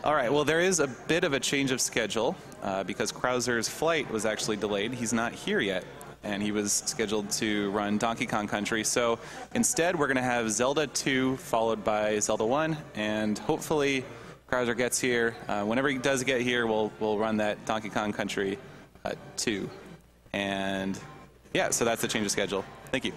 All right, well, there is a bit of a change of schedule because Krauser's flight was actually delayed. He's not here yet, and he was scheduled to run Donkey Kong Country. So instead, we're going to have Zelda 2 followed by Zelda 1, and hopefully Krauser gets here. Whenever he does get here, we'll run that Donkey Kong Country 2. And yeah, so that's the change of schedule. Thank you.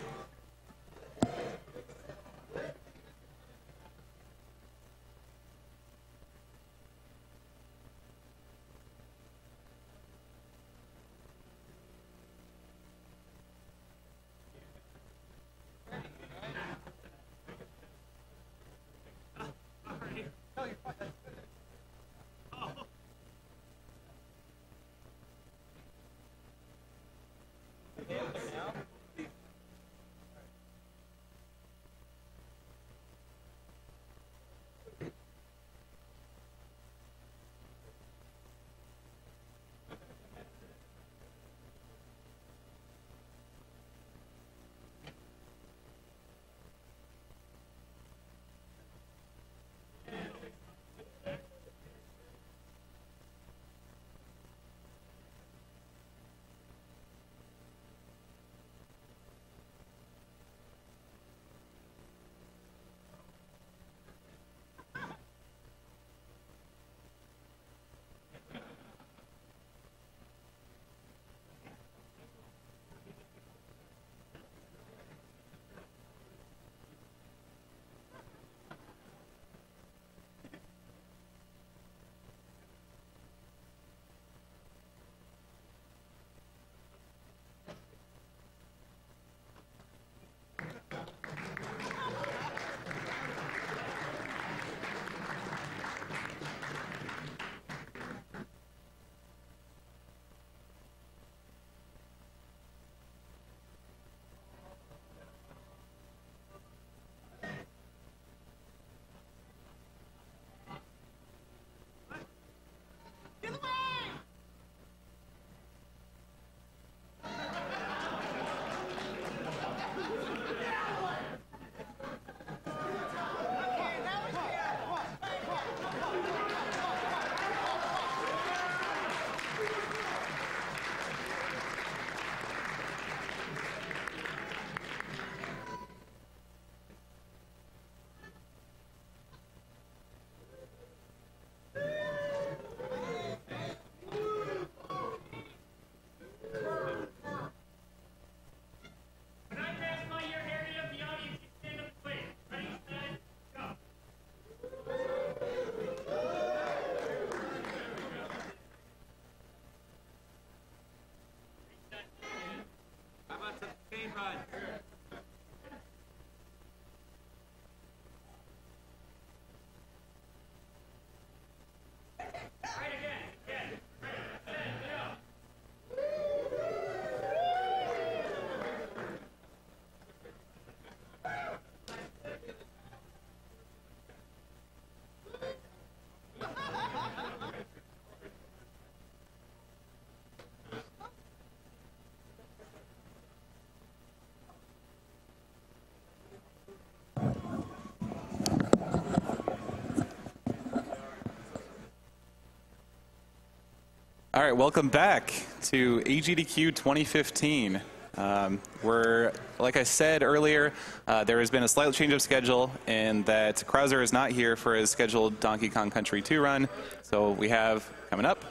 All right, welcome back to AGDQ 2015. Like I said earlier, there has been a slight change of schedule in that Krauser is not here for his scheduled Donkey Kong Country 2 run. So we have coming up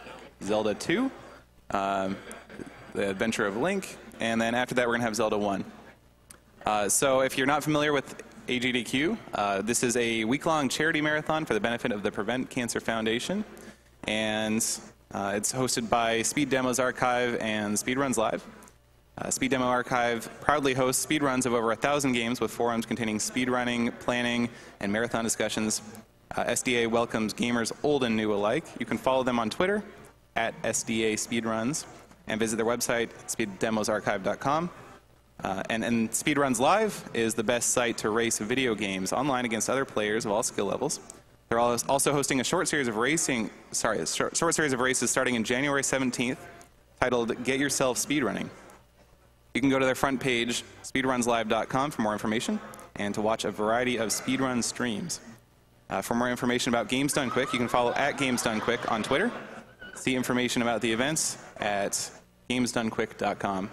Zelda 2, The Adventure of Link, and then after that we're going to have Zelda 1. So if you're not familiar with AGDQ, this is a week-long charity marathon for the benefit of the Prevent Cancer Foundation. And it's hosted by Speed Demos Archive and Speedruns Live. Speed Demo Archive proudly hosts speedruns of over 1,000 games with forums containing speedrunning, planning, and marathon discussions. SDA welcomes gamers old and new alike. You can follow them on Twitter at SDA Speedruns and visit their website, speeddemosarchive.com. And Speedruns Live is the best site to race video games online against other players of all skill levels. They're also hosting a short series of races starting in January 17th, titled Get Yourself Speedrunning. You can go to their front page, speedrunslive.com, for more information and to watch a variety of speedrun streams. For more information about Games Done Quick, you can follow at Games Done Quick on Twitter. See information about the events at gamesdonequick.com.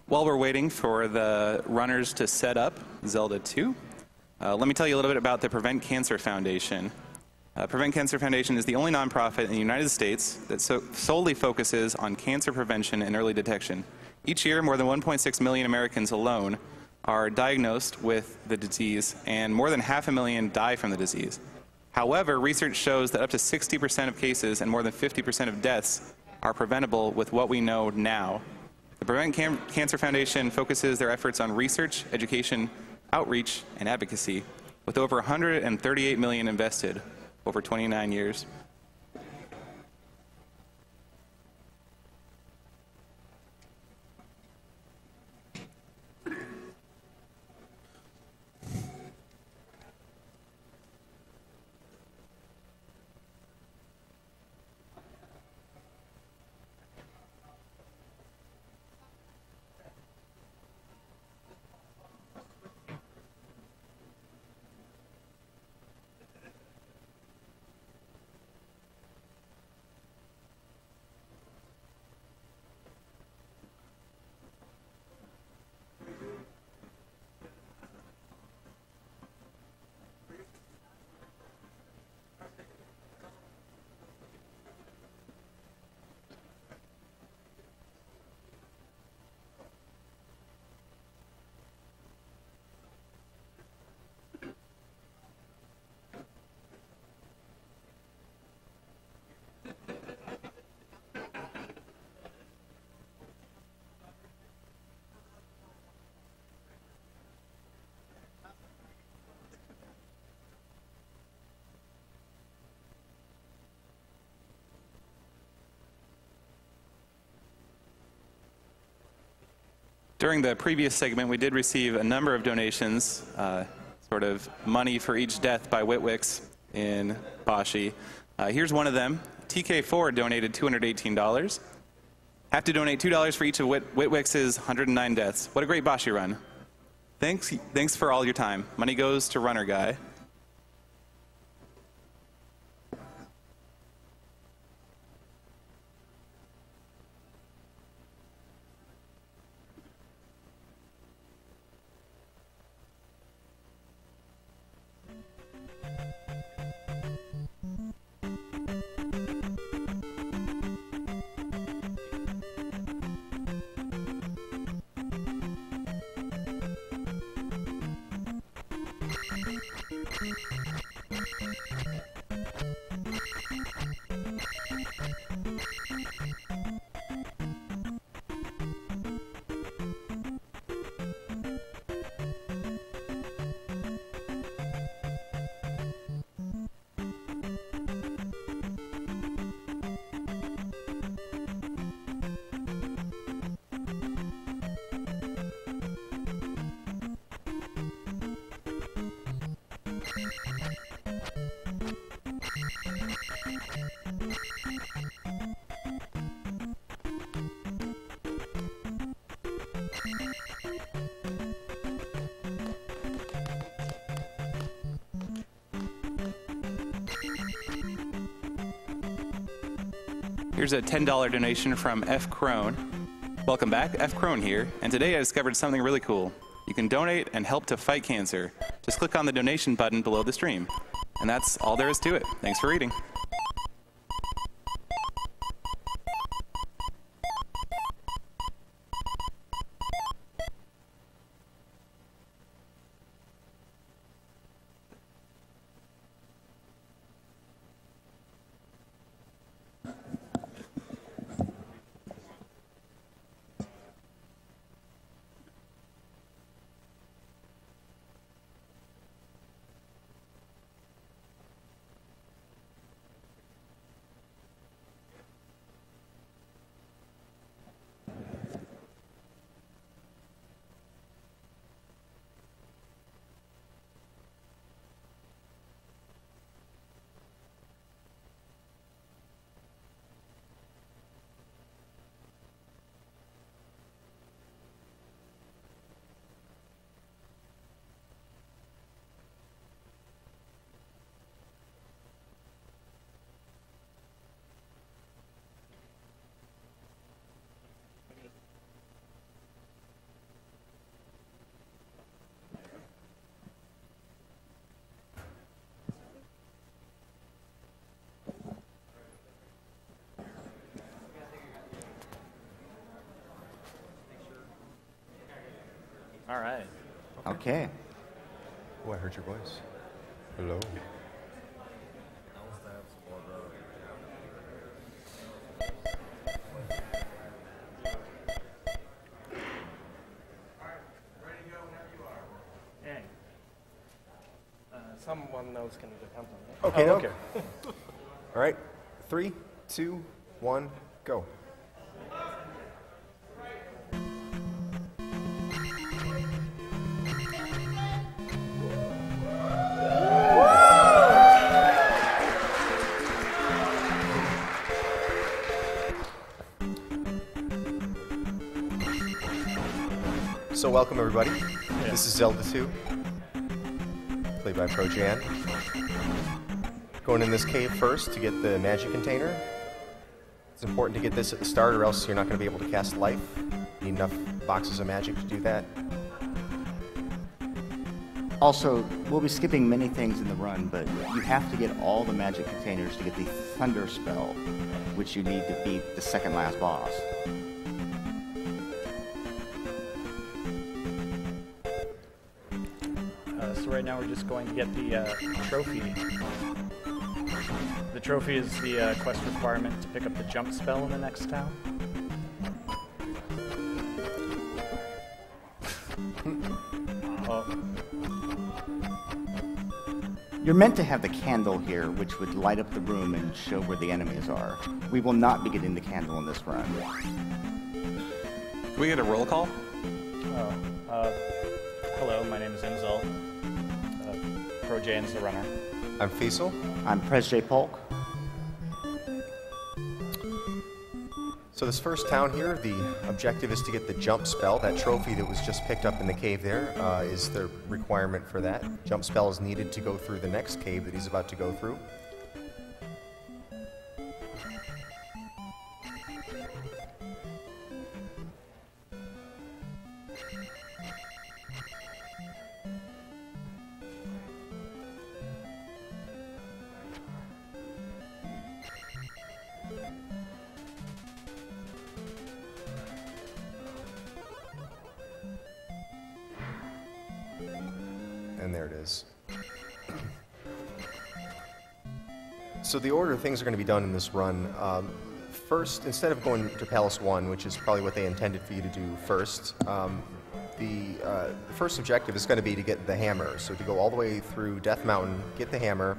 While we're waiting for the runners to set up Zelda II, let me tell you a little bit about the Prevent Cancer Foundation. Prevent Cancer Foundation is the only nonprofit in the United States that solely focuses on cancer prevention and early detection. Each year, more than 1.6 million Americans alone are diagnosed with the disease, and more than 500,000 die from the disease. However, research shows that up to 60% of cases and more than 50% of deaths are preventable with what we know now. The Prevent Cancer Foundation focuses their efforts on research, education, outreach, and advocacy, with over $138 million invested over 29 years. During the previous segment, we did receive a number of donations, sort of money for each death by Witwicks in Bashi. Here's one of them. TK4 donated $218. Have to donate $2 for each of Witwicks's 109 deaths. What a great Bashi run. Thanks for all your time. Money goes to Runner Guy. Here's a $10 donation from F. Crone. Welcome back, F. Crone here, and today I discovered something really cool. You can donate and help to fight cancer. Just click on the donation button below the stream. And that's all there is to it. Thanks for reading. All right. Okay. Oh, I heard your voice. Hello. Hey. Someone knows can count on it. Okay, oh, okay. All right. 3, 2, 1, go. So welcome everybody. Yeah. This is Zelda II, played by ProJan. Going in this cave first to get the magic container. It's important to get this at the start or else you're not going to be able to cast life. You need enough boxes of magic to do that. Also, we'll be skipping many things in the run, but you have to get all the magic containers to get the Thunder spell, which you need to beat the second last boss. So right now we're just going to get the trophy. The trophy is the quest requirement to pick up the jump spell in the next town. Oh. You're meant to have the candle here, which would light up the room and show where the enemies are. We will not be getting the candle in this run. Can we get a roll call? Hello, my name is Imzal. ProJan's the runner. I'm Faisal. I'm Pres J. Polk. So this first town here, the objective is to get the jump spell. That trophy that was just picked up in the cave there is the requirement for that. Jump spell is needed to go through the next cave that he's about to go through. And there it is. So the order things are going to be done in this run, first, instead of going to Palace 1, which is probably what they intended for you to do first, the first objective is going to be to get the hammer. So to go all the way through Death Mountain, get the hammer,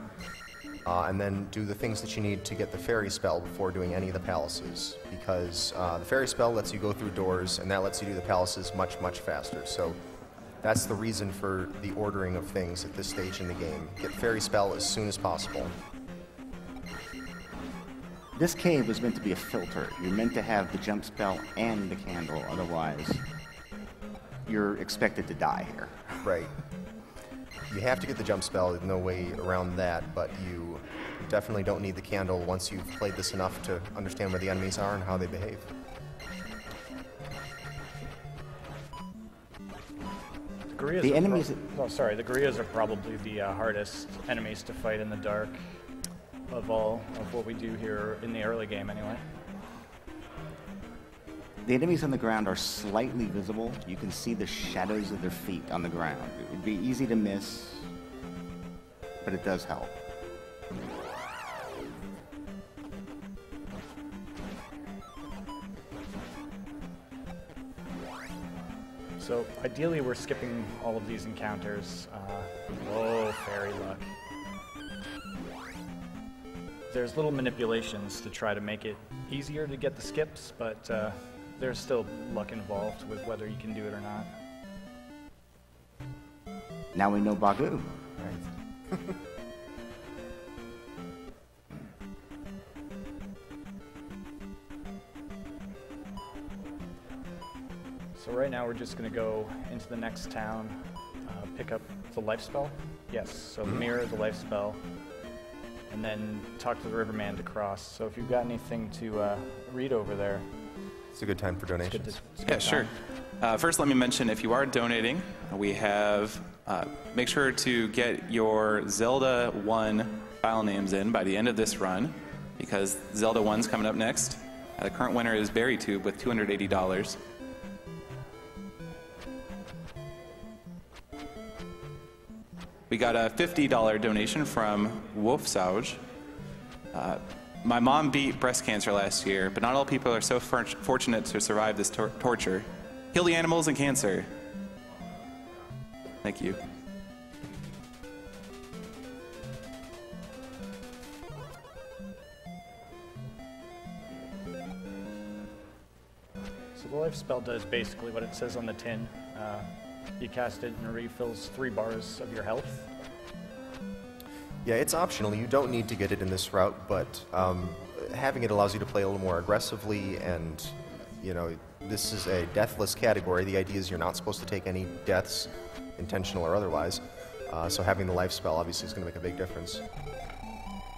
and then do the things that you need to get the fairy spell before doing any of the palaces. Because the fairy spell lets you go through doors, and that lets you do the palaces much, much faster. So that's the reason for the ordering of things at this stage in the game. Get fairy spell as soon as possible. This cave was meant to be a filter. You're meant to have the jump spell and the candle, otherwise you're expected to die here. Right. You have to get the jump spell, there's no way around that, but you definitely don't need the candle once you've played this enough to understand where the enemies are and how they behave. The enemies... The gorillas are probably the hardest enemies to fight in the dark of all of what we do here in the early game, anyway. The enemies on the ground are slightly visible. You can see the shadows of their feet on the ground. It would be easy to miss, but it does help. So ideally we're skipping all of these encounters. Oh, fairy luck. There's little manipulations to try to make it easier to get the skips, but there's still luck involved with whether you can do it or not. Now we know Bagu. Right. So right now we're just going to go into the next town, pick up the life spell. Yes, so mirror the life spell, and then talk to the riverman to cross. So if you've got anything to read over there. It's a good time for donations. Yeah, sure. First, let me mention, if you are donating, we have, make sure to get your Zelda 1 file names in by the end of this run, because Zelda 1's coming up next. The current winner is BerryTube with $280. We got a $50 donation from Wolfsauge. My mom beat breast cancer last year, but not all people are so fortunate to survive this torture. Kill the animals and cancer. Thank you. So the life spell does basically what it says on the tin. You cast it and it refills 3 bars of your health. Yeah, it's optional. You don't need to get it in this route, but having it allows you to play a little more aggressively, and, you know, this is a deathless category. The idea is you're not supposed to take any deaths, intentional or otherwise, so having the life spell obviously is going to make a big difference.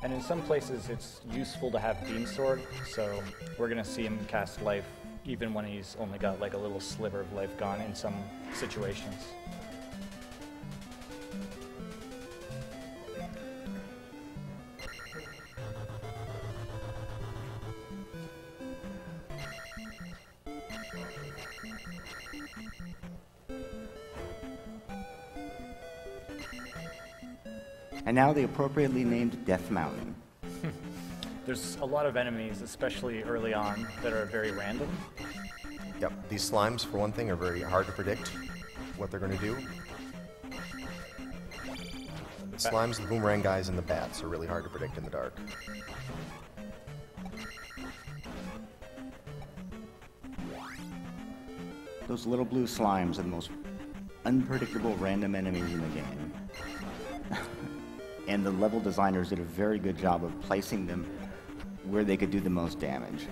And in some places it's useful to have Beam Sword, so we're going to see him cast life even when he's only got like a little sliver of life gone in some situations. And now the appropriately named Death Mountain. There's a lot of enemies, especially early on, that are very random. Yep, these slimes, for one thing, are very hard to predict what they're going to do. The slimes, the boomerang guys, and the bats are really hard to predict in the dark. Those little blue slimes are the most unpredictable random enemies in the game. And the level designers did a very good job of placing them where they could do the most damage.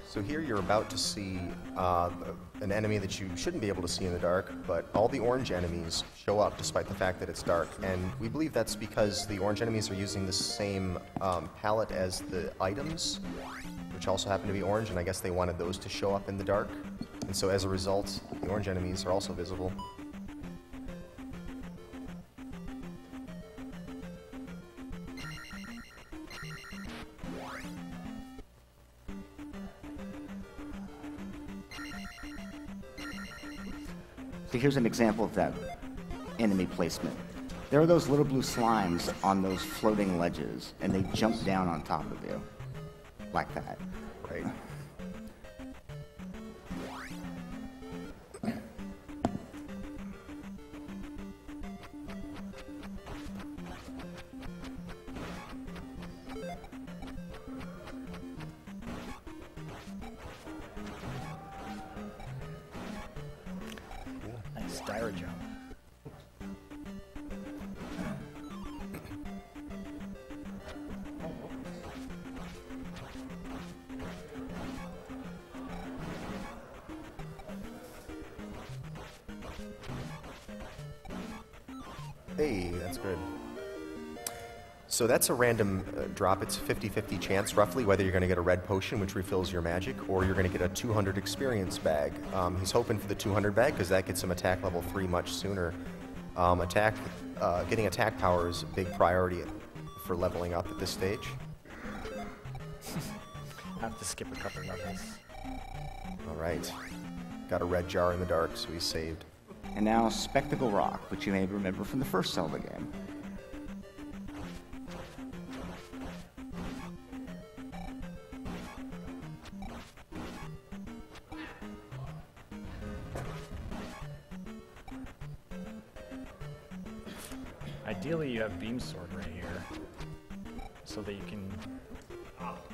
So here you're about to see an enemy that you shouldn't be able to see in the dark, but all the orange enemies show up despite the fact that it's dark. And we believe that's because the orange enemies are using the same palette as the items, which also happen to be orange, and I guess they wanted those to show up in the dark. And so as a result, the orange enemies are also visible. So here's an example of that enemy placement. There are those little blue slimes on those floating ledges, and they jump down on top of you, like that. Right. Nice styro jump. Hey, that's good. So that's a random drop. It's a 50-50 chance, roughly, whether you're going to get a red potion, which refills your magic, or you're going to get a 200 experience bag. He's hoping for the 200 bag because that gets him attack level 3 much sooner. Getting attack power is a big priority for leveling up at this stage. I have to skip a couple levels. All right. Got a red jar in the dark, so he's saved. And now Spectacle Rock, which you may remember from the first Zelda game. Ideally, you have Beam Sword right here, so that you can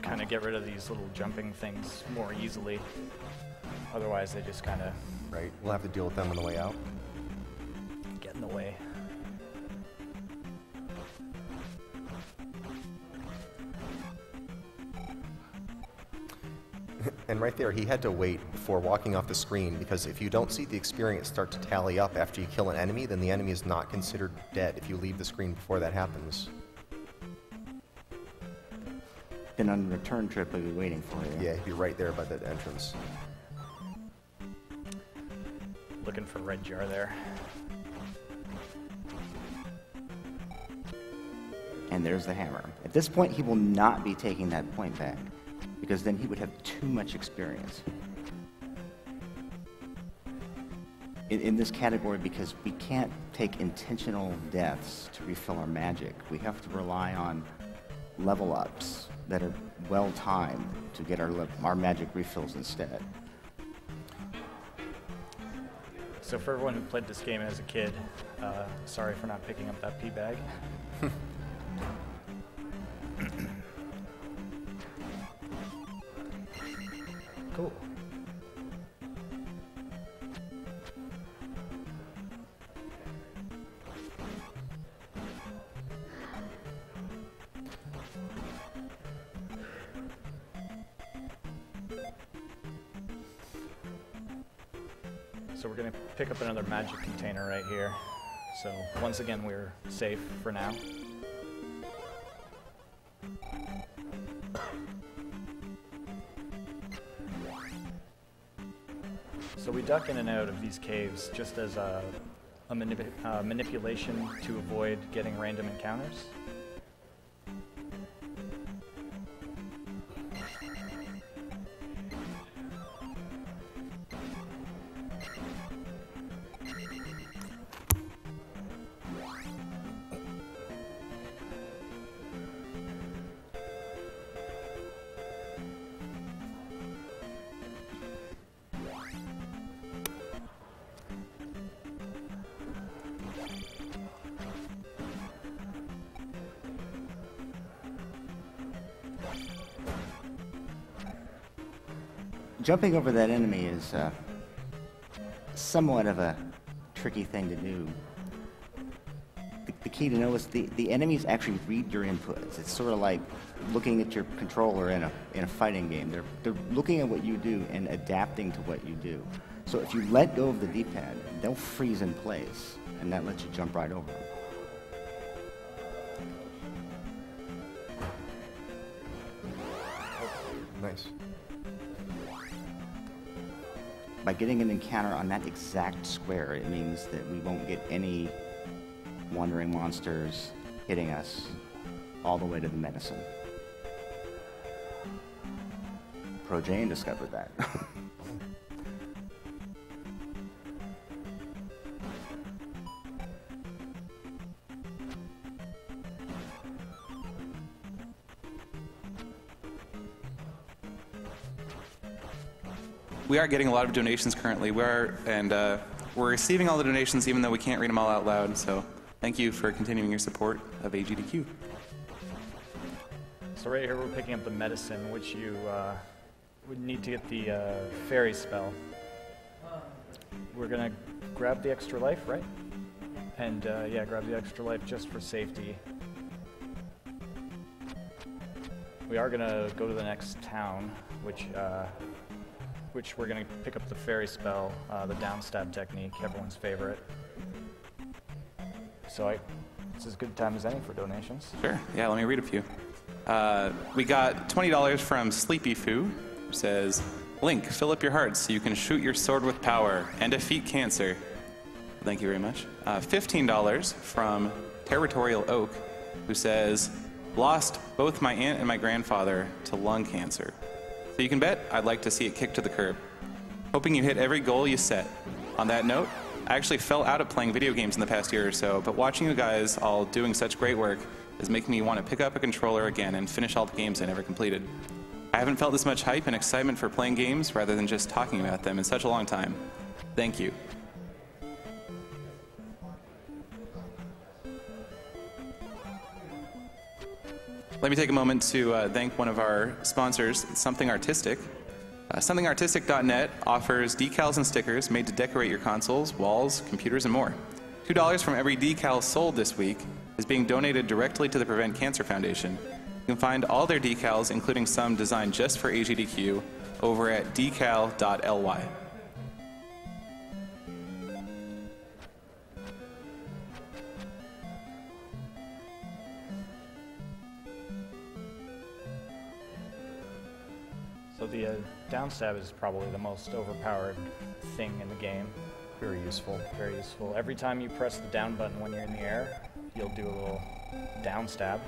kind of get rid of these little jumping things more easily. Otherwise, they just kind of Right. We'll have to deal with them on the way out. get in the way. And right there, he had to wait before walking off the screen, because if you don't see the experience start to tally up after you kill an enemy, then the enemy is not considered dead if you leave the screen before that happens. Then on the return trip, we'll be waiting for you. Yeah, he'd be right there by the entrance. Looking for red jar there. And there's the hammer. At this point, he will not be taking that point back, because then he would have too much experience. In this category, because we can't take intentional deaths to refill our magic, we have to rely on level ups that are well timed to get our magic refills instead. So for everyone who played this game as a kid, sorry for not picking up that pea bag. Cool. So we're going to pick up another magic container right here. So once again, we're safe for now. So we duck in and out of these caves just as a manipulation to avoid getting random encounters. Jumping over that enemy is somewhat of a tricky thing to do. The key to know is the enemies actually read your inputs. It's sort of like looking at your controller in a fighting game. They're looking at what you do and adapting to what you do. So if you let go of the D-pad, they'll freeze in place, and that lets you jump right over them. Nice. By getting an encounter on that exact square, it means that we won't get any wandering monsters hitting us all the way to the medicine. Pro Jane discovered that. We are getting a lot of donations currently. We're receiving all the donations even though we can't read them all out loud. So thank you for continuing your support of AGDQ. So right here we're picking up the medicine, which you would need to get the fairy spell. We're gonna grab the extra life, right? And yeah, grab the extra life just for safety. We are gonna go to the next town, which we're going to pick up the fairy spell, the downstab technique, everyone's favorite. So it's as good a time as any for donations. Sure. Yeah, let me read a few. We got $20 from Sleepy Foo, who says, Link, fill up your heart so you can shoot your sword with power and defeat cancer. Thank you very much. $15 from Territorial Oak, who says, lost both my aunt and my grandfather to lung cancer. So you can bet I'd like to see it kicked to the curb. Hoping you hit every goal you set. On that note, I actually fell out of playing video games in the past year or so, but watching you guys all doing such great work is making me want to pick up a controller again and finish all the games I never completed. I haven't felt this much hype and excitement for playing games rather than just talking about them in such a long time. Thank you. Let me take a moment to thank one of our sponsors, Something Artistic. SomethingArtistic.net offers decals and stickers made to decorate your consoles, walls, computers, and more. $2 from every decal sold this week is being donated directly to the Prevent Cancer Foundation. You can find all their decals, including some designed just for AGDQ, over at decal.ly. So the down stab is probably the most overpowered thing in the game. Very useful. Very useful. Every time you press the down button when you're in the air, you'll do a little down stab.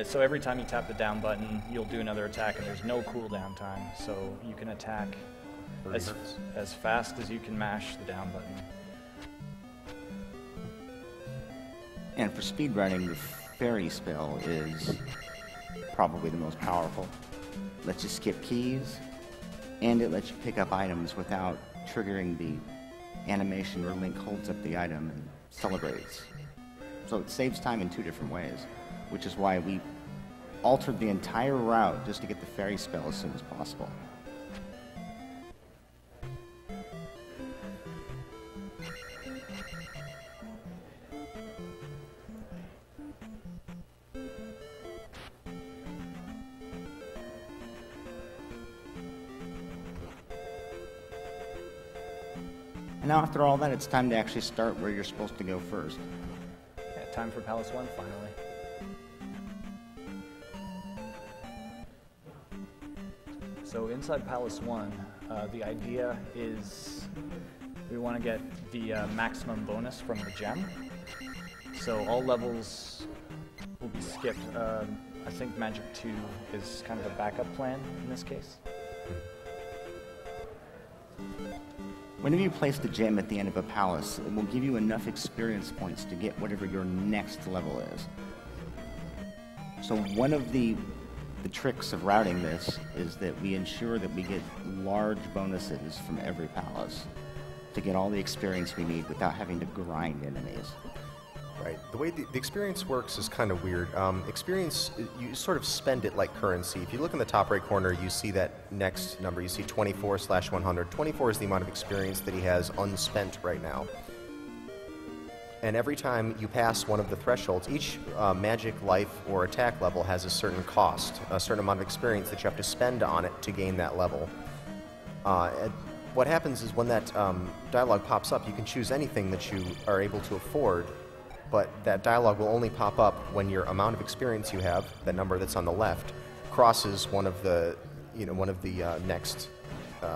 So every time you tap the down button, you'll do another attack, and there's no cooldown time. So you can attack as fast as you can mash the down button. And for speedrunning, the fairy spell is probably the most powerful. Lets you skip keys, and it lets you pick up items without triggering the animation where Link holds up the item and celebrates. So it saves time in two different ways, which is why we altered the entire route just to get the fairy spell as soon as possible. And now after all that, it's time to actually start where you're supposed to go first. Yeah, time for Palace 1 finally. So inside Palace 1, the idea is we want to get the maximum bonus from the gem. So all levels will be skipped. I think Magic 2 is kind of a backup plan in this case. Whenever you place the gem at the end of a palace, it will give you enough experience points to get whatever your next level is. So one of the tricks of routing this is that we ensure that we get large bonuses from every palace to get all the experience we need without having to grind enemies. Right. The way the experience works is kind of weird. Experience, you sort of spend it like currency. If you look in the top right corner, you see that next number. You see 24/100. 24 is the amount of experience that he has unspent right now. And every time you pass one of the thresholds, each magic, life, or attack level has a certain cost, a certain amount of experience that you have to spend on it to gain that level. What happens is when that dialogue pops up, you can choose anything that you are able to afford, but that dialogue will only pop up when your amount of experience you have, that number that's on the left, crosses one of the next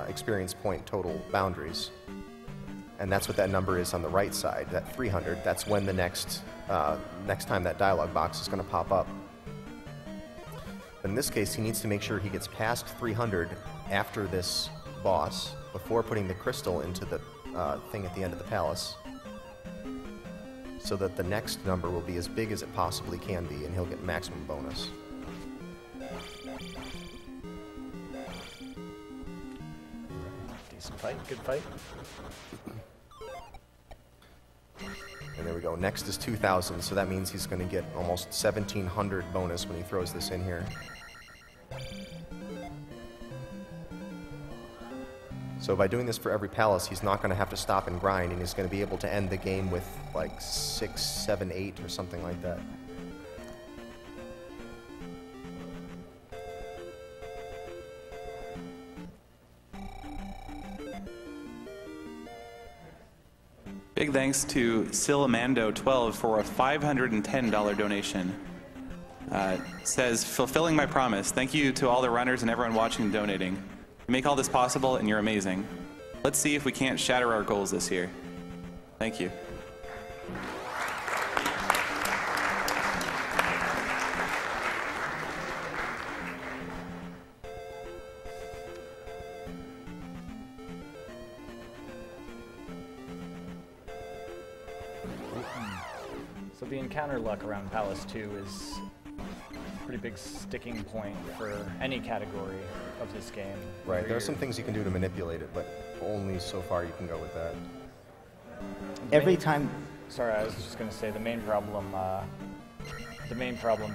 experience point total boundaries. And that's what that number is on the right side, that 300. That's when the next time that dialogue box is going to pop up. But in this case, he needs to make sure he gets past 300 after this boss, before putting the crystal into the thing at the end of the palace, so that the next number will be as big as it possibly can be, and he'll get maximum bonus. Decent fight, good fight. And there we go. Next is 2,000, so that means he's going to get almost 1,700 bonus when he throws this in here. So by doing this for every palace, he's not going to have to stop and grind, and he's going to be able to end the game with like 6, 7, 8 or something like that. Big big thanks to Silamando12 for a $510 donation. Says, fulfilling my promise. Thank you to all the runners and everyone watching and donating. You make all this possible, and you're amazing. Let's see if we can't shatter our goals this year. Thank you. So the encounter luck around Palace 2 is a pretty big sticking point for any category of this game. Right, there are some things you can do to manipulate it, but only so far you can go with that. Every time... Sorry, I was just going to say the main problem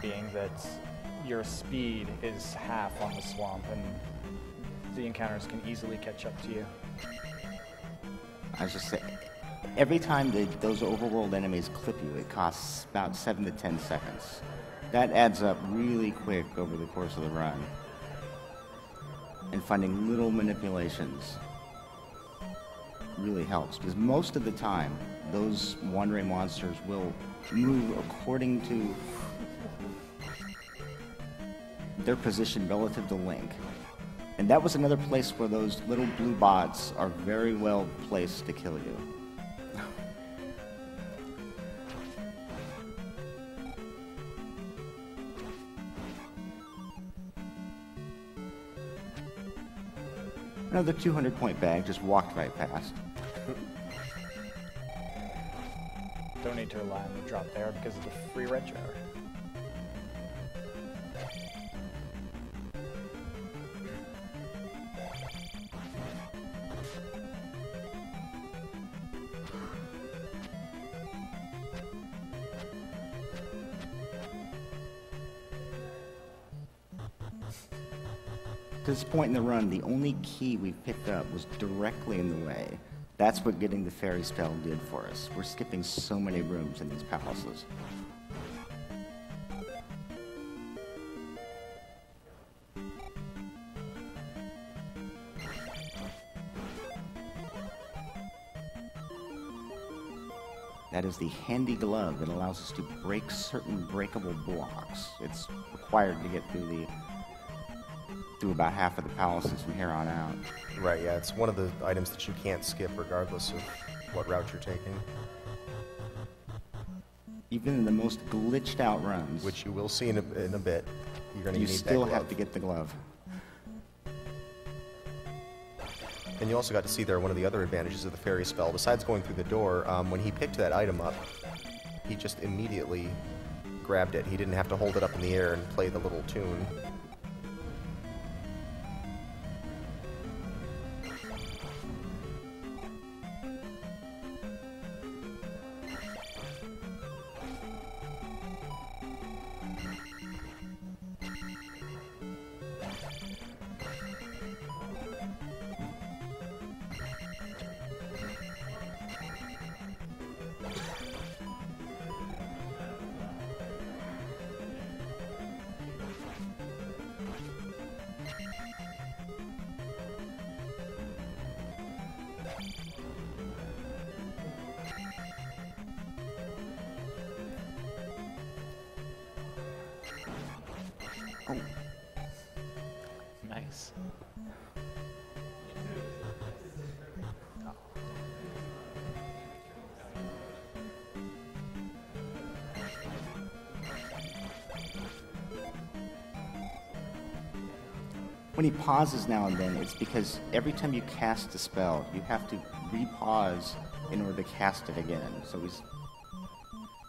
being that your speed is half on the swamp, and the encounters can easily catch up to you. I was just saying, every time those overworld enemies clip you, it costs about 7 to 10 seconds. That adds up really quick over the course of the run. And finding little manipulations really helps, because most of the time, those wandering monsters will move according to their position relative to Link. And that was another place where those little blue bots are very well placed to kill you. Another 200-point bag just walked right past. Donate to rely on the drop there because of the free retro. To this point in the run, the only key we picked up was directly in the way. That's what getting the fairy spell did for us. We're skipping so many rooms in these palaces. That is the handy glove that allows us to break certain breakable blocks. It's required to get through about half of the palaces from here on out. Right, yeah, it's one of the items that you can't skip regardless of what route you're taking. Even in the most glitched out runs, Which you will see in a bit, you're going to you need that still glove. have to get the glove. And you also got to see there one of the other advantages of the fairy spell. Besides going through the door, when he picked that item up, he just immediately grabbed it. He didn't have to hold it up in the air and play the little tune. Oh, Nice. when he pauses now and then, it's because every time you cast a spell, you have to re-pause in order to cast it again. So he's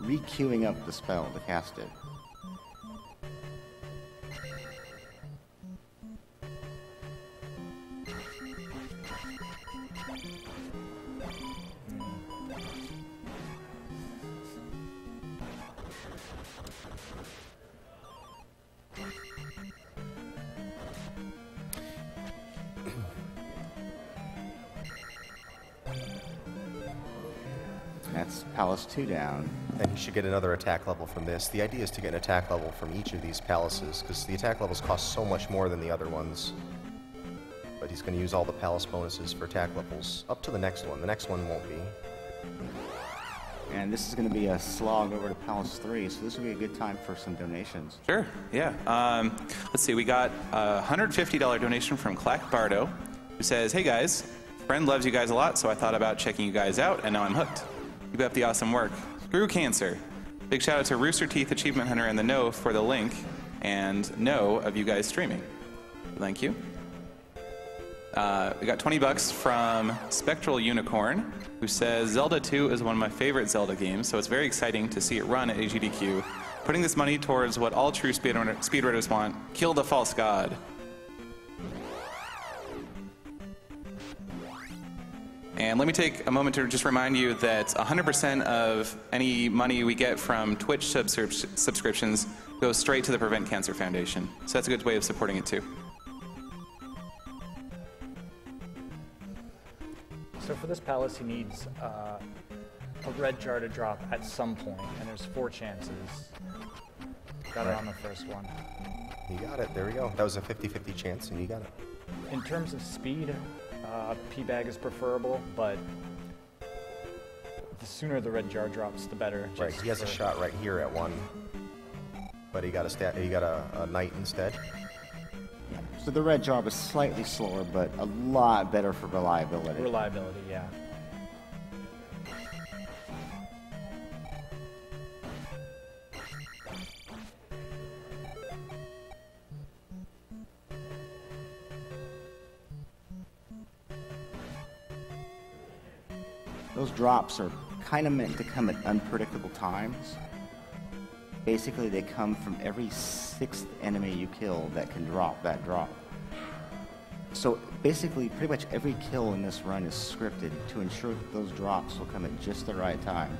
re-queuing up the spell to cast it. That's Palace 2 down. And he should get another attack level from this. The idea is to get an attack level from each of these palaces, because the attack levels cost so much more than the other ones. But he's going to use all the palace bonuses for attack levels up to the next one. The next one won't be. And this is going to be a slog over to Palace 3, so this will be a good time for some donations. Sure, yeah. Let's see, we got a $150 donation from Clack Bardo, who says, "Hey guys, friend loves you guys a lot, so I thought about checking you guys out, and now I'm hooked. Keep up the awesome work. Screw cancer." Big shout out to Rooster Teeth Achievement Hunter and the No for the link and know of you guys streaming. Thank you. We got 20 bucks from Spectral Unicorn, who says, "Zelda 2 is one of my favorite Zelda games, so it's very exciting to see it run at AGDQ. Putting this money towards what all true speedrunners want, kill the false god." And let me take a moment to just remind you that 100% of any money we get from Twitch subscriptions goes straight to the Prevent Cancer Foundation. So that's a good way of supporting it too. So for this palace, he needs a red jar to drop at some point, and there's 4 chances. Got it on the first one. You got it. There we go. That was a 50-50 chance, and you got it. In terms of speed, P-bag is preferable, but the sooner the red jar drops, the better. Right. He has a shot right here at 1, but he got a knight instead. Yeah. So the red jar was slightly slower, but a lot better for reliability. Reliability, yeah. Those drops are kind of meant to come at unpredictable times. Basically, they come from every 6th enemy you kill that can drop that drop. So basically, pretty much every kill in this run is scripted to ensure that those drops will come at just the right time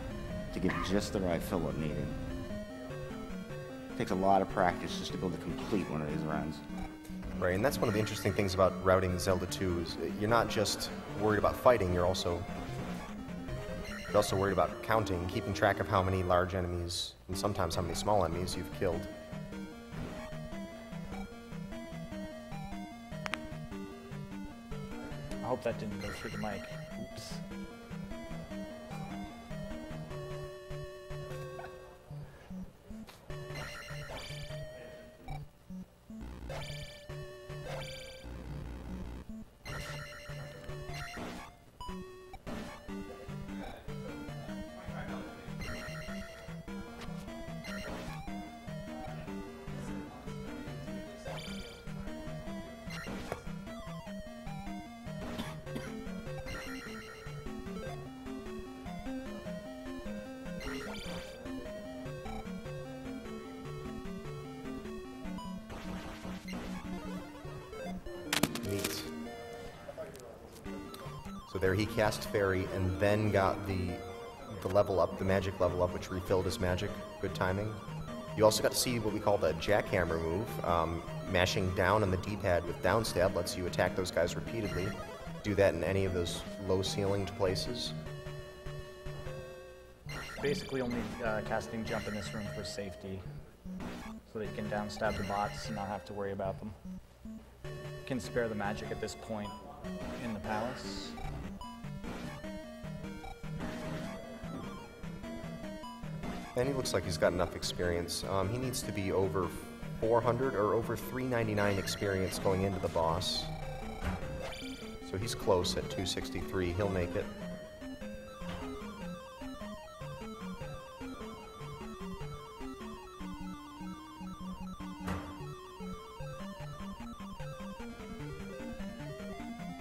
to get just the right fill-up needed. It takes a lot of practice just to be able to complete one of these runs. Right, and that's one of the interesting things about routing Zelda 2 is you're not just worried about fighting, you're also worried about counting, keeping track of how many large enemies and sometimes how many small enemies you've killed. I hope that didn't go through the mic. Oops. Neat. So there he cast Fairy and then got the level up, the magic level up, which refilled his magic. Good timing. You also got to see what we call the jackhammer move. Mashing down on the D-pad with down stab lets you attack those guys repeatedly. Do that in any of those low ceilinged places. Basically only casting jump in this room for safety, so that you can down stab the bots and not have to worry about them. You can spare the magic at this point in the palace. And he looks like he's got enough experience. He needs to be over 400 or over 399 experience going into the boss. So he's close at 263. He'll make it.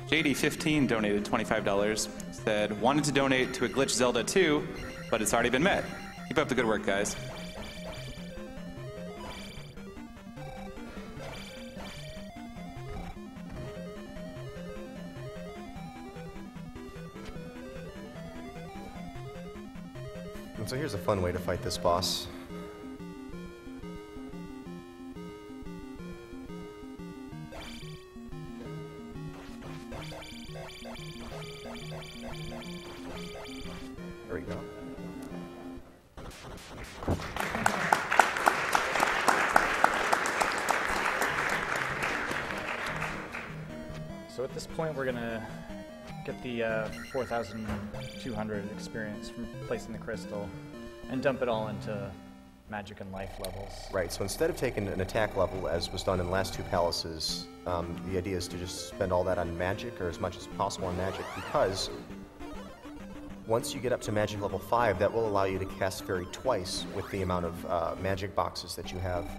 AGDQ2015 donated $25. Said, "Wanted to donate to a glitch Zelda 2, but it's already been met. Keep up the good work, guys." And so here's a fun way to fight this boss. There we go. So at this point we're gonna get the 4,200 experience from placing the crystal, and dump it all into magic and life levels. Right, so instead of taking an attack level, as was done in the last two palaces, the idea is to just spend all that on magic, or as much as possible on magic, because once you get up to magic level 5, that will allow you to cast fairy twice with the amount of magic boxes that you have.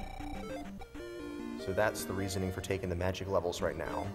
So that's the reasoning for taking the magic levels right now.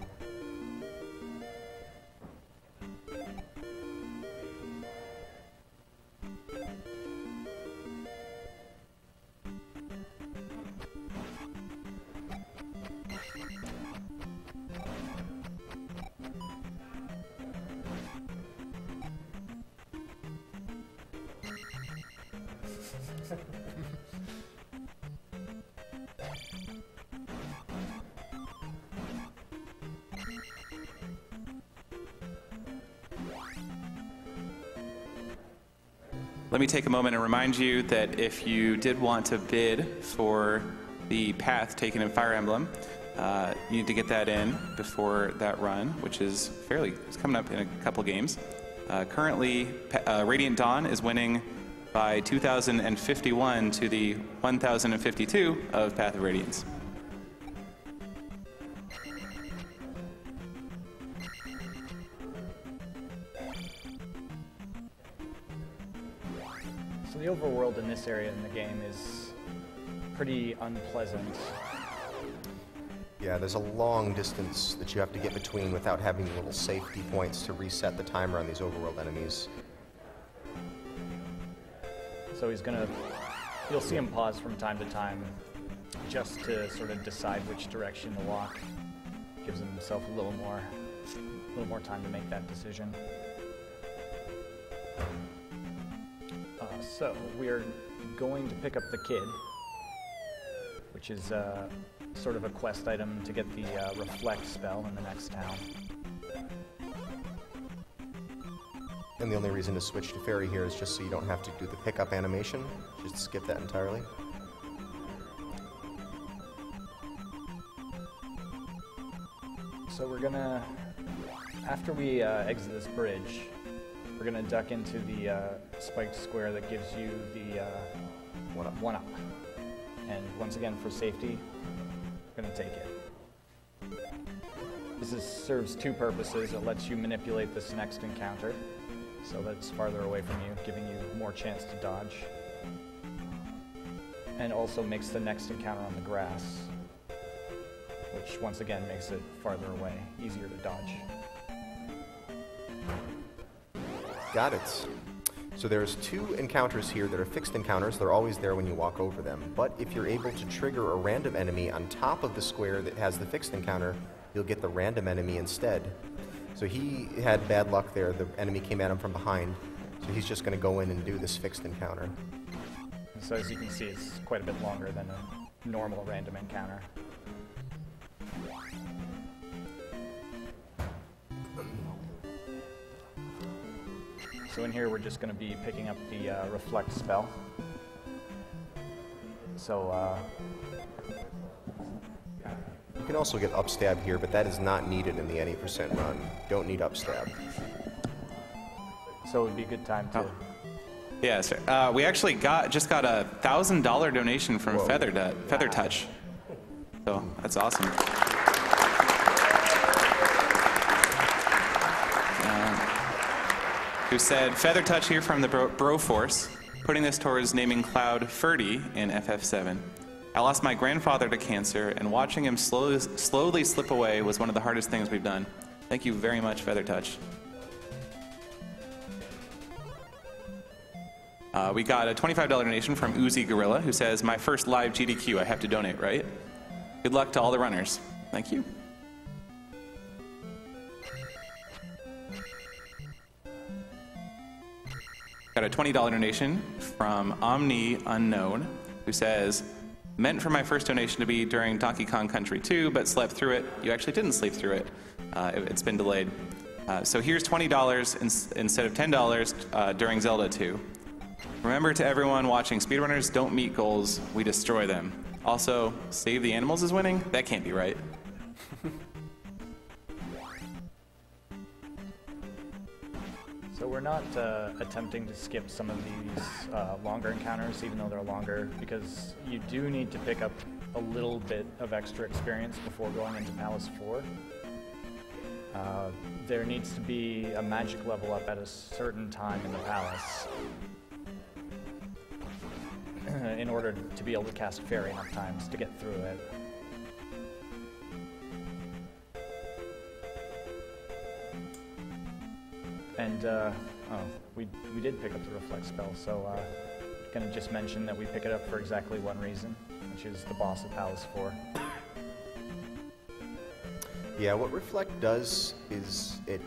Let me take a moment and remind you that if you did want to bid for the path taken in Fire Emblem, you need to get that in before that run, which is it's coming up in a couple games. Currently, Radiant Dawn is winning by 2,051 to the 1,052 of Path of Radiance. So the overworld in this area in the game is pretty unpleasant. Yeah, there's a long distance that you have to get between without having little safety points to reset the timer on these overworld enemies. So you'll see him pause from time to time just to sort of decide which direction to walk. Gives himself a little more time to make that decision. So we are going to pick up the kid, which is sort of a quest item to get the reflect spell in the next town. And the only reason to switch to fairy here is just so you don't have to do the pickup animation. Just skip that entirely. So we're gonna, after we exit this bridge, we're gonna duck into the spiked square that gives you the 1-up. And once again, for safety, we're gonna take it. This serves two purposes. It lets you manipulate this next encounter, so that it's farther away from you, giving you more chance to dodge. And also makes the next encounter on the grass, which once again makes it farther away, easier to dodge. Got it. So there's two encounters here that are fixed encounters. They're always there when you walk over them. But if you're able to trigger a random enemy on top of the square that has the fixed encounter, you'll get the random enemy instead. So he had bad luck there. The enemy came at him from behind. So he's just going to go in and do this fixed encounter. So as you can see, it's quite a bit longer than a normal random encounter. So in here, we're just going to be picking up the reflect spell. So you can also get upstab here, but that is not needed in the any % run. Don't need upstab. So it would be a good time to... Yeah, sir. We actually just got a $1,000 donation from Feather Touch. So that's awesome. Who said, Feather Touch here from the Bro Force, putting this towards naming Cloud Ferdy in FF7. I lost my grandfather to cancer, and watching him slowly slip away was one of the hardest things we've done. Thank you very much, Feather Touch. We got a $25 donation from Uzi Gorilla, who says, my first live GDQ, I have to donate, right? Good luck to all the runners. Thank you. Got a $20 donation from Omni Unknown, who says, meant for my first donation to be during Donkey Kong Country 2, but slept through it. You actually didn't sleep through it. It's been delayed. So here's $20 instead of $10 during Zelda 2. Remember, to everyone watching, speedrunners don't meet goals, we destroy them. Also, save the animals is winning? That can't be right. So we're not attempting to skip some of these longer encounters, even though they're longer, because you do need to pick up a little bit of extra experience before going into Palace 4. There needs to be a magic level up at a certain time in the palace in order to be able to cast Fairy enough times to get through it. And, we did pick up the Reflect spell, so gonna just mention that we pick it up for exactly one reason, which is the boss of Palace 4. Yeah, what Reflect does is it,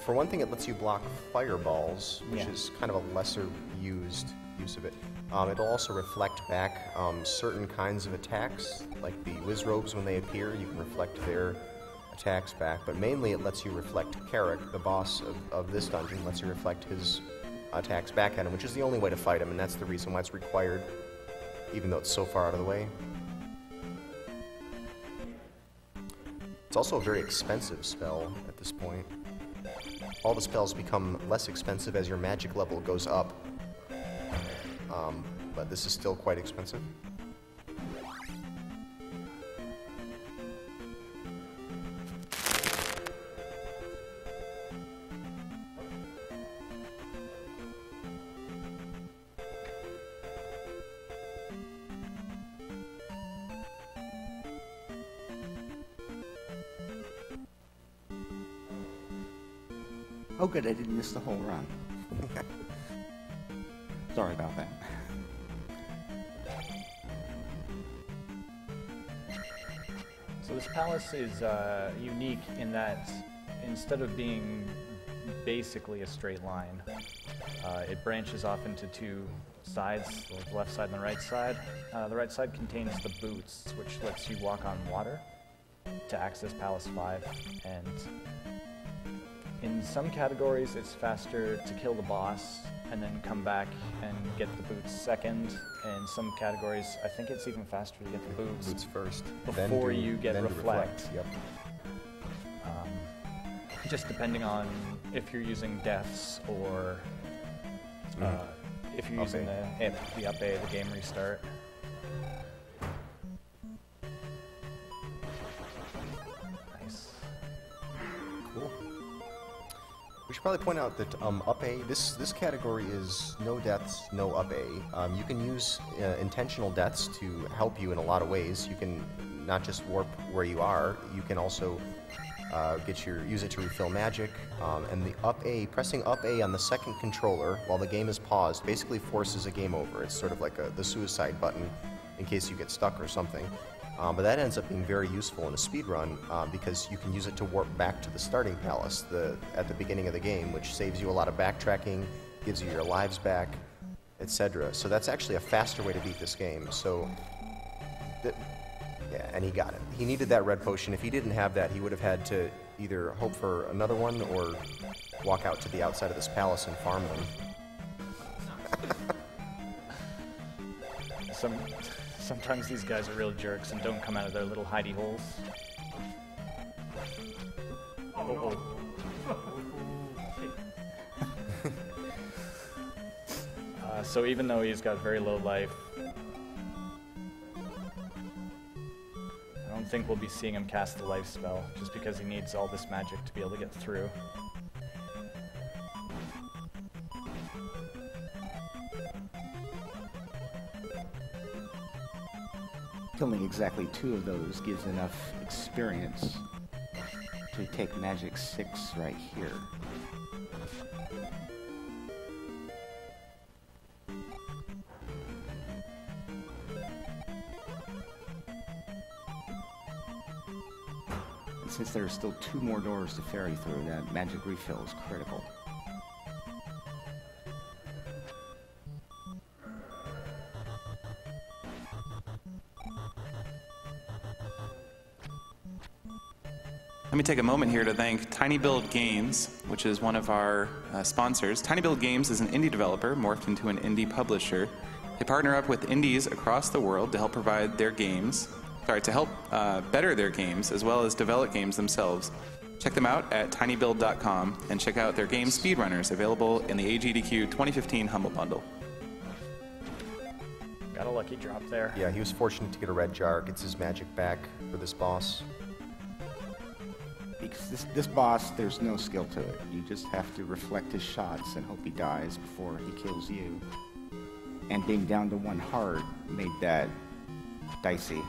for one thing, it lets you block fireballs, which is kind of a lesser used use of it. It'll also reflect back certain kinds of attacks, like the Wiz Robes when they appear, you can reflect their attacks back, but mainly it lets you reflect Carrick, the boss of this dungeon, lets you reflect his attacks back at him, which is the only way to fight him, and that's the reason why it's required, even though it's so far out of the way. It's also a very expensive spell at this point. All the spells become less expensive as your magic level goes up, but this is still quite expensive. Oh good, I didn't miss the whole run. Sorry about that. So this palace is unique in that instead of being basically a straight line, it branches off into two sides, the left side and the right side. The right side contains the boots, which lets you walk on water to access Palace 5, and in some categories, it's faster to kill the boss and then come back and get the boots second. In some categories, I think it's even faster to get the boots First, before you get Reflect. Yep. Just depending on if you're using deaths or if you're using the up A, the game restart. Nice. Cool. We should probably point out that up A, this category is no deaths, no up A. You can use intentional deaths to help you in a lot of ways. You can not just warp where you are, you can also use it to refill magic. And the up A, pressing up A on the second controller while the game is paused basically forces a game over. It's sort of like the suicide button in case you get stuck or something. But that ends up being very useful in a speedrun because you can use it to warp back to the starting palace at the beginning of the game, which saves you a lot of backtracking, gives you your lives back, etc. So that's actually a faster way to beat this game. So, yeah, and he got it. He needed that red potion. If he didn't have that, he would have had to either hope for another one or walk out to the outside of this palace and farm them. Sometimes these guys are real jerks and don't come out of their little hidey holes. Oh. So even though he's got very low life, I don't think we'll be seeing him cast the life spell, just because he needs all this magic to be able to get through. Killing exactly 2 of those gives enough experience to take Magic 6 right here. And since there are still 2 more doors to ferry through, that magic refill is critical. Let me take a moment here to thank Tiny Build Games, which is one of our sponsors. Tiny Build Games is an indie developer morphed into an indie publisher. They partner up with indies across the world to help better their games, as well as develop games themselves. Check them out at tinybuild.com and check out their game Speedrunners, available in the AGDQ 2015 Humble Bundle. Got a lucky drop there. Yeah, he was fortunate to get a red jar. Gets his magic back for this boss. Because this boss, there's no skill to it. You just have to reflect his shots and hope he dies before he kills you. And being down to 1 heart made that dicey.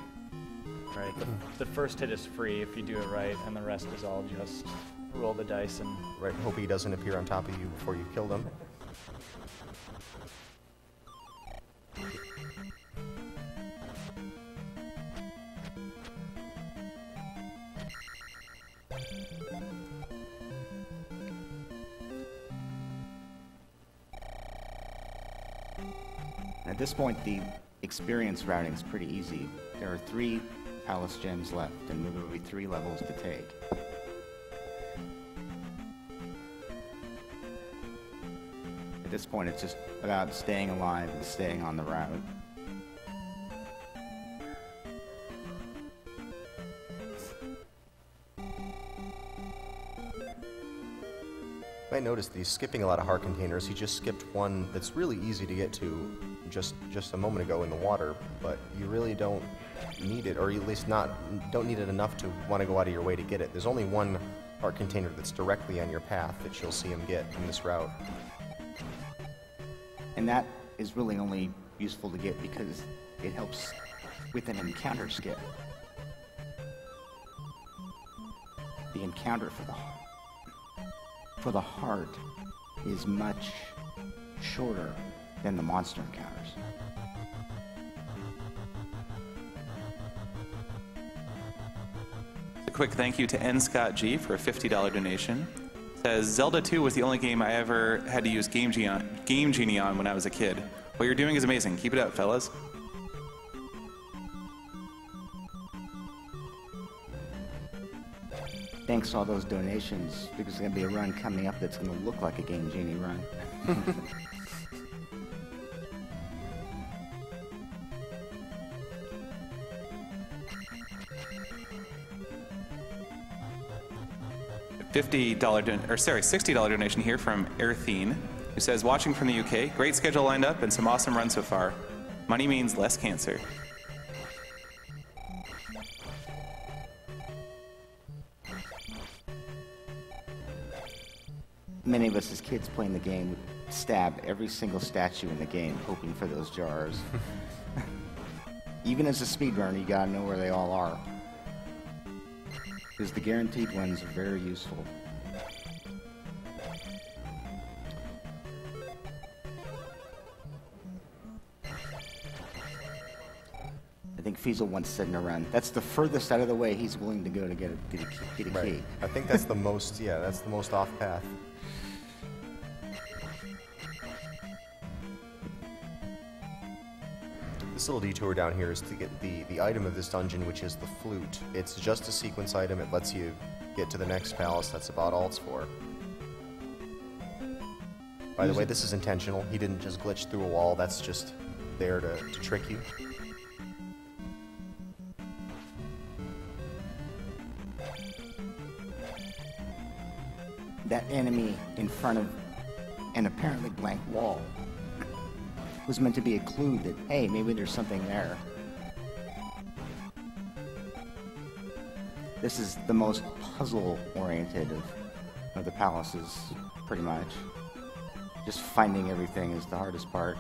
Right. The first hit is free if you do it right, and the rest is all just roll the dice and... Right, hope he doesn't appear on top of you before you kill him. At this point, the experience routing is pretty easy. There are 3 palace gems left, and there will be 3 levels to take. At this point, it's just about staying alive and staying on the route. You might notice that he's skipping a lot of heart containers. He just skipped one that's really easy to get to just a moment ago in the water, but you really don't need it, or at least don't need it enough to want to go out of your way to get it. There's only one heart container that's directly on your path that you'll see him get in this route. And that is really only useful to get because it helps with an encounter skip. The encounter for the heart is much shorter than the monster encounters. A quick thank you to N. Scott G for a $50 donation. Says, Zelda 2 was the only game I ever had to use Game Genie on when I was a kid. What you're doing is amazing. Keep it up, fellas. Thanks to all those donations, because there's going to be a run coming up that's going to look like a Game Genie run. $60 donation here from Airthene, who says, watching from the UK, great schedule lined up and some awesome runs so far. Money means less cancer. Many of us as kids playing the game would stab every single statue in the game, hoping for those jars. Even as a speedrunner, you gotta know where they all are, because the guaranteed ones are very useful. I think Fiesel once said in a run, that's the furthest out of the way he's willing to go to get a key. Right. I think that's the most, yeah, that's the most off path. This little detour down here is to get the item of this dungeon, which is the flute. It's just a sequence item. It lets you get to the next palace. That's about all it's for. By the way, this is intentional. He didn't just glitch through a wall. That's just there to trick you. That enemy in front of an apparently blank wall was meant to be a clue that, hey, maybe there's something there. This is the most puzzle-oriented of the palaces, pretty much. Just finding everything is the hardest part.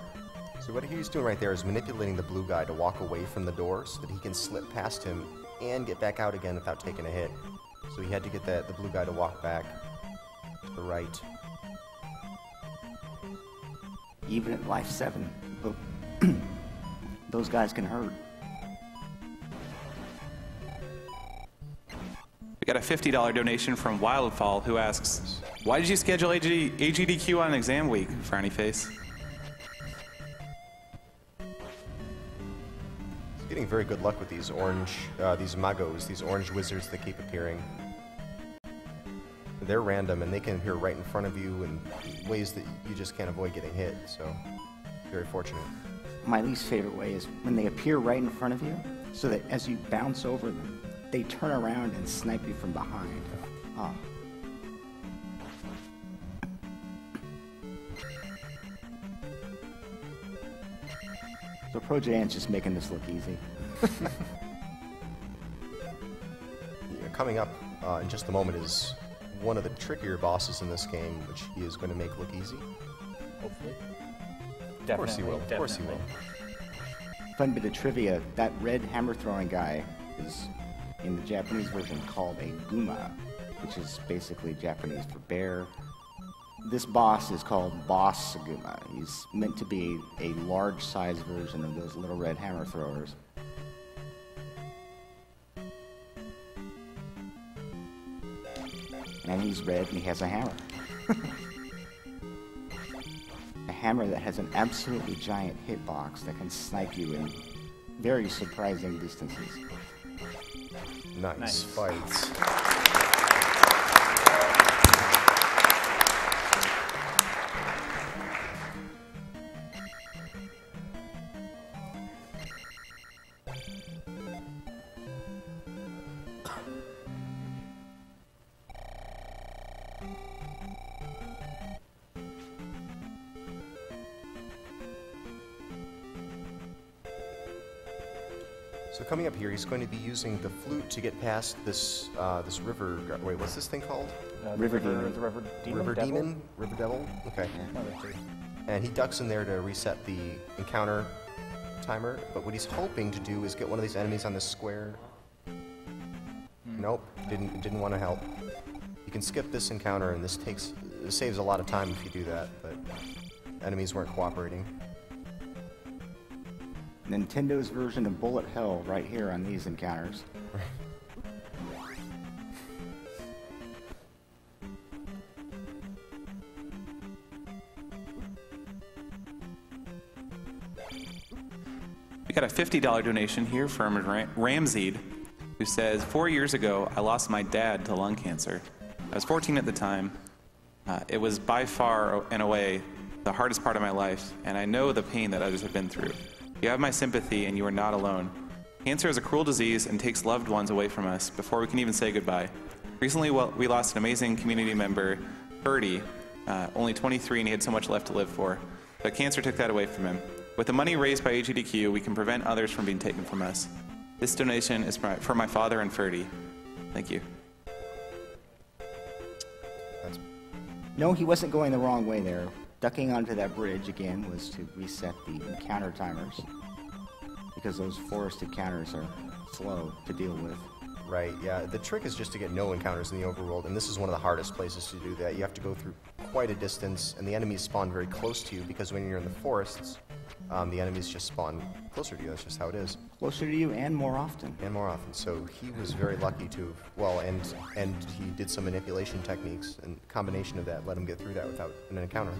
So what he's doing right there is manipulating the blue guy to walk away from the door so that he can slip past him and get back out again without taking a hit. So he had to get the blue guy to walk back to the right. Even at life 7, those guys can hurt. We got a $50 donation from Wildfall, who asks, why did you schedule AGDQ on exam week, frowny face? He's getting very good luck with these orange, these magos, these orange wizards that keep appearing. They're random, and they can appear right in front of you in ways that you just can't avoid getting hit, so very fortunate. My least favorite way is when they appear right in front of you, so that as you bounce over them, they turn around and snipe you from behind. Huh. So Pro Giant's just making this look easy. Yeah, coming up in just a moment is one of the trickier bosses in this game, which he is going to make look easy. Hopefully. Of course he will. Of course he will. Fun bit of trivia, that red hammer throwing guy is, in the Japanese version, called a Guma, which is basically Japanese for bear. This boss is called Boss Guma. He's meant to be a large-sized version of those little red hammer throwers. And he's red and he has a hammer. A hammer that has an absolutely giant hitbox that can snipe you in very surprising distances. Nice fights. So coming up here, he's going to be using the flute to get past this this river. Wait, what's this thing called? River Demon. The River Demon? River Devil? Demon? River Devil? Okay. One of the two. And he ducks in there to reset the encounter timer, but what he's hoping to do is get one of these enemies on this square. Nope, didn't want to help. You can skip this encounter, and this saves a lot of time if you do that, but enemies weren't cooperating. Nintendo's version of bullet hell right here on these encounters. We got a $50 donation here from Ramseed, who says, 4 years ago, I lost my dad to lung cancer. I was 14 at the time. It was by far and away the hardest part of my life, and I know the pain that others have been through. You have my sympathy, and you are not alone. Cancer is a cruel disease and takes loved ones away from us before we can even say goodbye. Recently, we lost an amazing community member, Birdie, only 23, and he had so much left to live for. But cancer took that away from him. With the money raised by AGDQ, we can prevent others from being taken from us. This donation is for my father and Ferdy. Thank you. No, he wasn't going the wrong way there. Ducking onto that bridge, again, was to reset the encounter timers, because those forest encounters are slow to deal with. Right, yeah. The trick is just to get no encounters in the overworld, and this is one of the hardest places to do that. You have to go through quite a distance, and the enemies spawn very close to you, because when you're in the forests, the enemies just spawn closer to you. That's just how it is. Closer to you and more often. And more often. So he was very lucky to, well, and he did some manipulation techniques, and combination of that let him get through that without an encounter.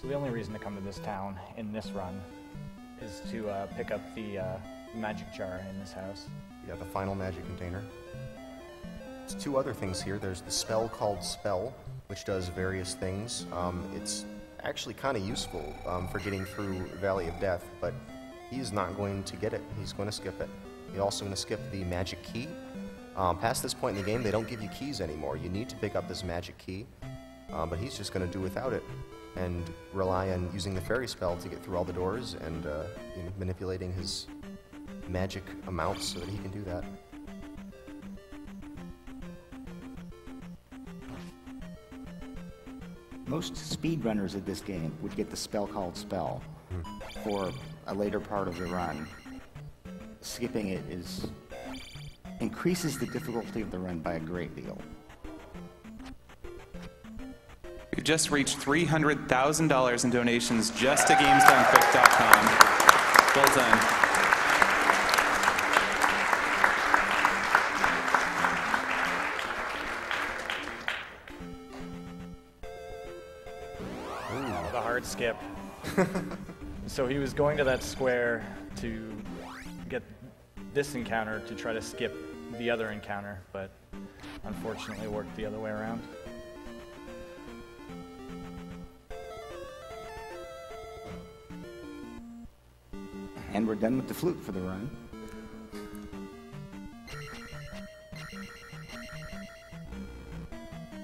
So the only reason to come to this town in this run is to pick up the magic jar in this house. Yeah, the final magic container. There's two other things here. There's the spell called Spell, which does various things. It's actually kind of useful for getting through Valley of Death, but he's not going to get it. He's going to skip it. He's also going to skip the magic key. Past this point in the game, they don't give you keys anymore. You need to pick up this magic key, but he's just going to do without it and rely on using the fairy spell to get through all the doors and manipulating his magic amounts so that he can do that. Most speedrunners of this game would get the spell called Spell for a later part of the run. Skipping it increases the difficulty of the run by a great deal. We've just reached $300,000 in donations just to GamesDoneQuick.com. Well done. The hard skip. So he was going to that square to get this encounter to try to skip the other encounter, but unfortunately worked the other way around. And we're done with the flute for the run.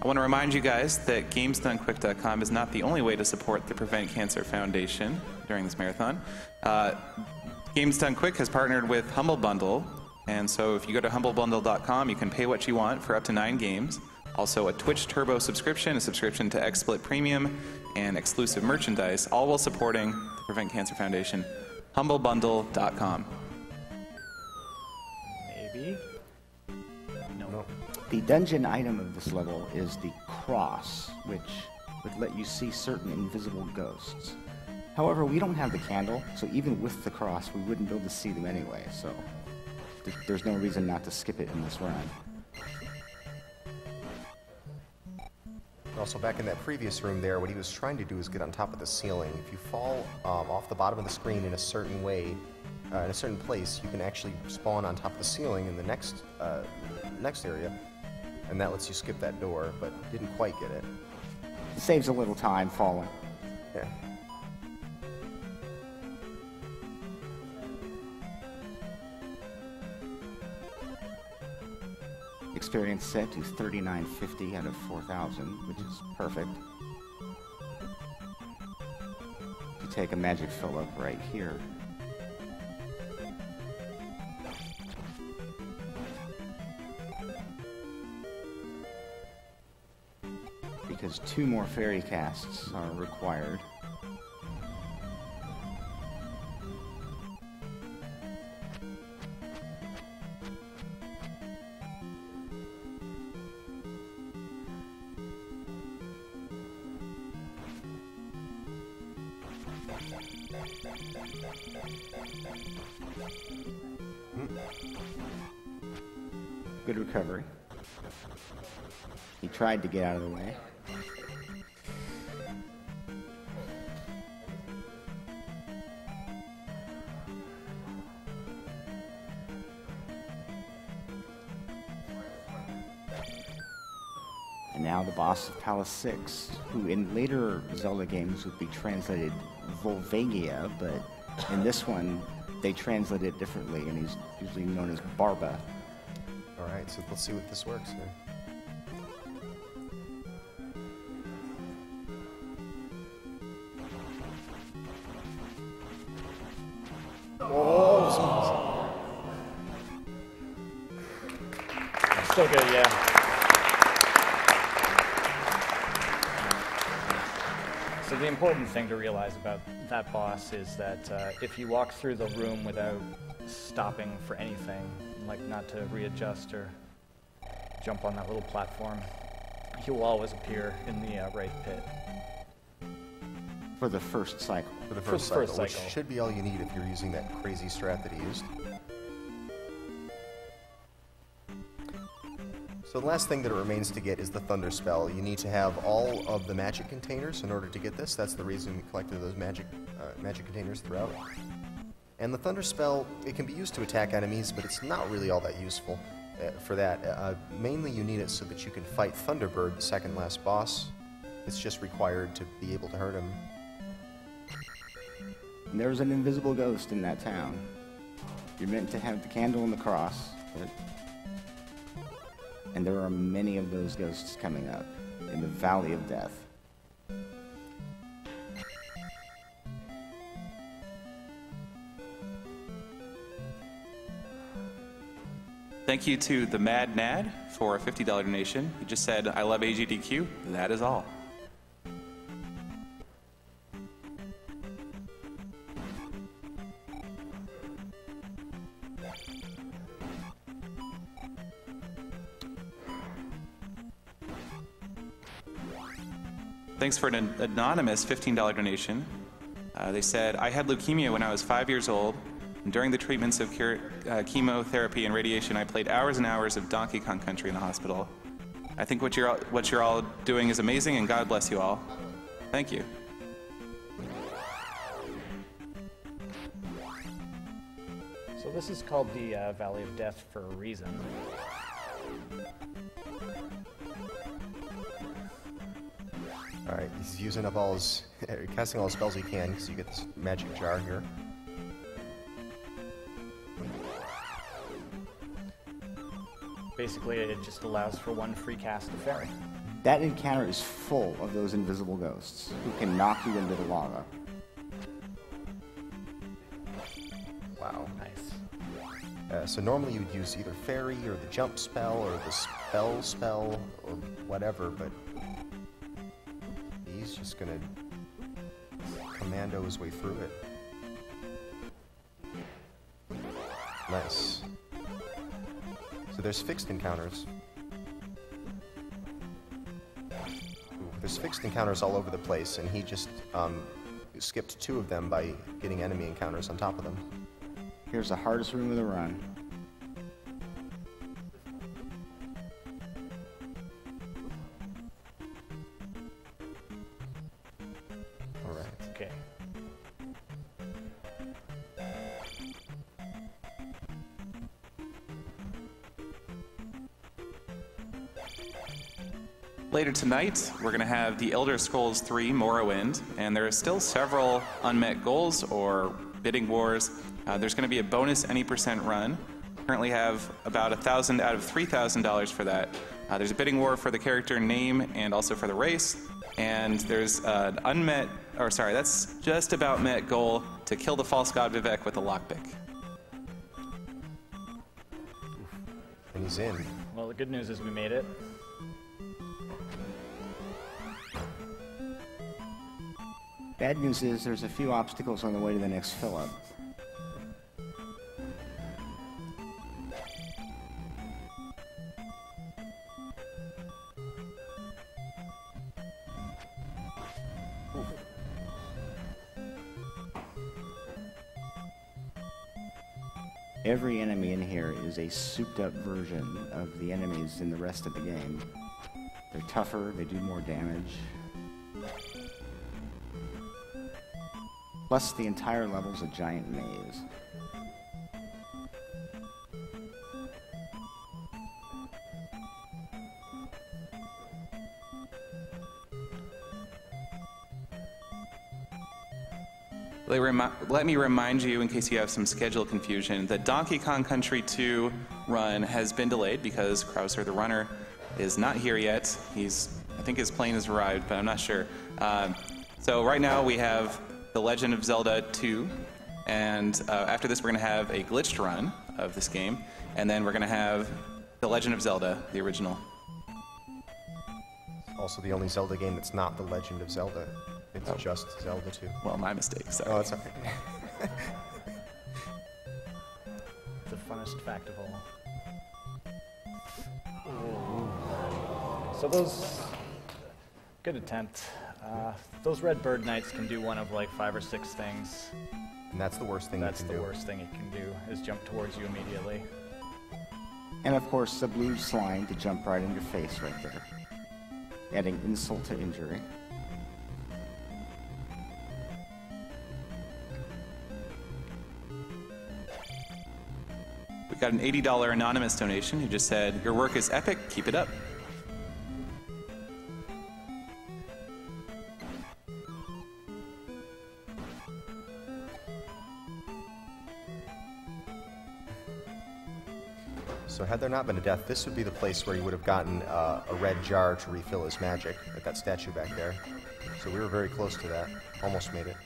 want to remind you guys that GamesDoneQuick.com is not the only way to support the Prevent Cancer Foundation during this marathon. Games Done Quick has partnered with Humble Bundle, and so if you go to humblebundle.com, you can pay what you want for up to 9 games. Also a Twitch Turbo subscription, a subscription to XSplit Premium, and exclusive merchandise, all while supporting the Prevent Cancer Foundation. Humblebundle.com. Maybe? No. The dungeon item of this level is the cross, which would let you see certain invisible ghosts. However, we don't have the candle, so even with the cross, we wouldn't be able to see them anyway, so there's no reason not to skip it in this run. Also, back in that previous room there, what he was trying to do is get on top of the ceiling. If you fall off the bottom of the screen in a certain way, in a certain place, you can actually spawn on top of the ceiling in the next area, and that lets you skip that door, but didn't quite get it. It saves a little time falling. Yeah. Experience set to 3950 out of 4000, which is perfect. You take a magic fill up right here. Because 2 more fairy casts are required. Good recovery. He tried to get out of the way. And now the boss of Palace 6, who in later Zelda games would be translated Volvagia, but in this one they translate it differently, and he's usually known as Barba. Alright, so let's see what this works here. Oh! Still good, yeah. So the important thing to realize about that boss is that if you walk through the room without stopping for anything, like not to readjust or jump on that little platform, he will always appear in the right pit. For the first cycle. For the first cycle, which should be all you need if you're using that crazy strat that he used. So the last thing that it remains to get is the Thunder Spell. You need to have all of the magic containers in order to get this. That's the reason we collected those magic containers throughout. And the Thunder Spell, it can be used to attack enemies, but it's not really all that useful for that. Mainly you need it so that you can fight Thunderbird, the second last boss. It's just required to be able to hurt him. And there's an invisible ghost in that town. You're meant to have the candle and the cross, and there are many of those ghosts coming up in the Valley of Death. Thank you to the Mad Nad for a $50 donation. He just said, "I love AGDQ." That is all. Thanks for an anonymous $15 donation. They said, "I had leukemia when I was 5 years old. And during the treatments of chemotherapy and radiation, I played hours and hours of Donkey Kong Country in the hospital. I think what you're all doing is amazing, and God bless you all. Thank you." So this is called the Valley of Death for a reason. Alright, he's using up all his, casting all his spells he can, because you get this magic jar here. Basically, it just allows for one free cast of fairy. That encounter is full of those invisible ghosts who can knock you into the lava. Wow. Nice. So normally you would use either fairy or the jump spell or the spell or whatever, but he's just gonna commando his way through it. Nice. So there's fixed encounters. There's fixed encounters all over the place, and he just skipped 2 of them by getting enemy encounters on top of them. Here's the hardest room of the run. All right. Okay. Later tonight, we're going to have the Elder Scrolls 3 Morrowind, and there are still several unmet goals or bidding wars. There's going to be a bonus any % run. Currently have about $1,000 out of $3,000 for that. There's a bidding war for the character name and also for the race. And there's an unmet, or sorry, that's just about met goal to kill the false god Vivek with a lockpick. And he's in. Well, the good news is we made it. Bad news is there's a few obstacles on the way to the next fill-up. Every enemy in here is a souped-up version of the enemies in the rest of the game. They're tougher, they do more damage. Plus, the entire level's a giant maze. Let me remind you, in case you have some schedule confusion, that Donkey Kong Country 2 run has been delayed because Krauser, the runner, is not here yet. I think his plane has arrived, but I'm not sure. So right now we have The Legend of Zelda II, and after this we're going to have a glitched run of this game, and then we're going to have The Legend of Zelda, the original. Also the only Zelda game that's not The Legend of Zelda. It's just Zelda 2. Well, my mistake, sorry. Oh, that's okay. The funnest fact of all. So those... Good attempt. Those red bird knights can do one of like 5 or 6 things. And that's the worst thing That's you can the do. worst thing it can do, is jump towards you immediately. And of course, the blue slime to jump right in your face right there, adding insult to injury. We got an $80 anonymous donation who just said, "Your work is epic, keep it up." So had there not been a death, this would be the place where he would have gotten a red jar to refill his magic at that statue back there. So we were very close to that. Almost made it.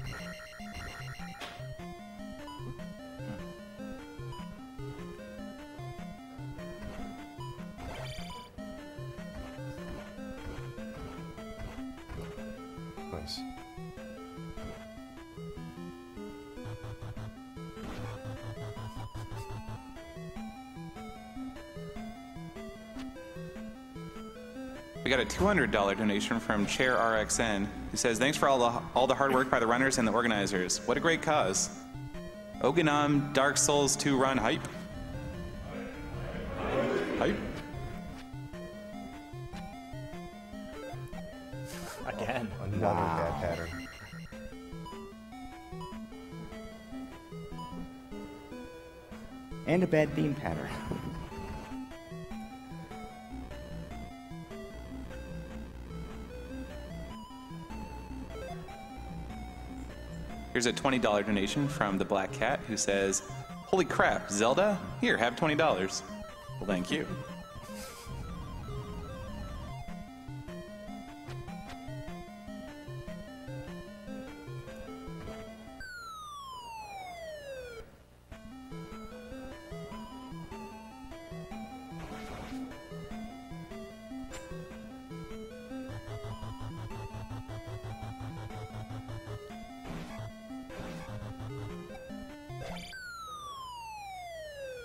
Nice. We got a $200 donation from Chair RXN, who says, "Thanks for all the hard work by the runners and the organizers. What a great cause. Oganam Dark Souls 2 run hype." Hype? Again. Another bad pattern. And a bad beam pattern. Here's a $20 donation from the Black Cat, who says, "Holy crap, Zelda? Here, have $20. Well, thank you.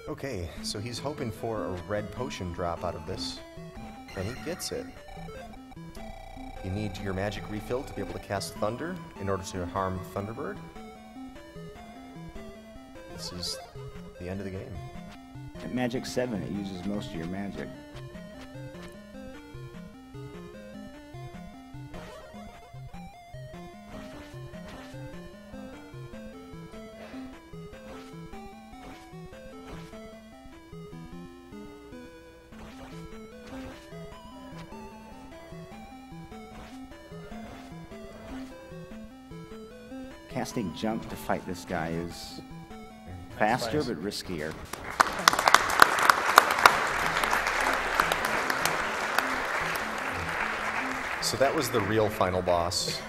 Okay, so he's hoping for a red potion drop out of this, and he gets it. You need your magic refill to be able to cast Thunder in order to harm Thunderbird. This is the end of the game. At Magic 7, it uses most of your magic. Casting Jump to fight this guy is faster but riskier. So that was the real final boss.